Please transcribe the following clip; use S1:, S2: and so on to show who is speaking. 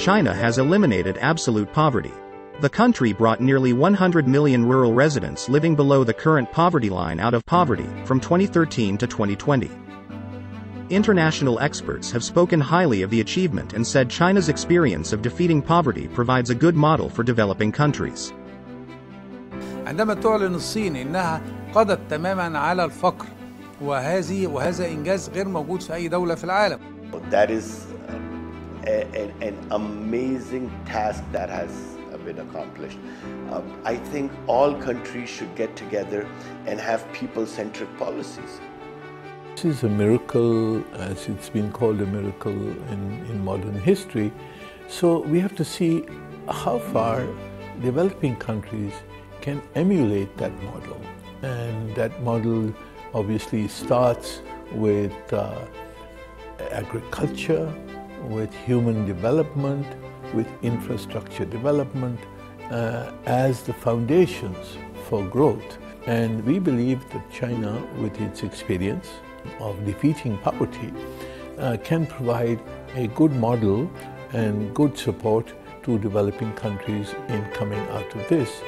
S1: China has eliminated absolute poverty. The country brought nearly 100 million rural residents living below the current poverty line out of poverty from 2013 to 2020. International experts have spoken highly of the achievement and said China's experience of defeating poverty provides a good model for developing countries.
S2: عندما تعلن الصين إنها قضت تماماً على الفقر وهذا إنجاز غير موجود في أي دولة في العالم.
S3: That is an amazing task that has been accomplished. I think all countries should get together and have people-centric policies.
S4: This is a miracle, as it's been called a miracle in modern history. So we have to see how far developing countries can emulate that model. And that model obviously starts with agriculture, with human development, with infrastructure development as the foundations for growth. And we believe that China, with its experience of defeating poverty, can provide a good model and good support to developing countries in coming out of this.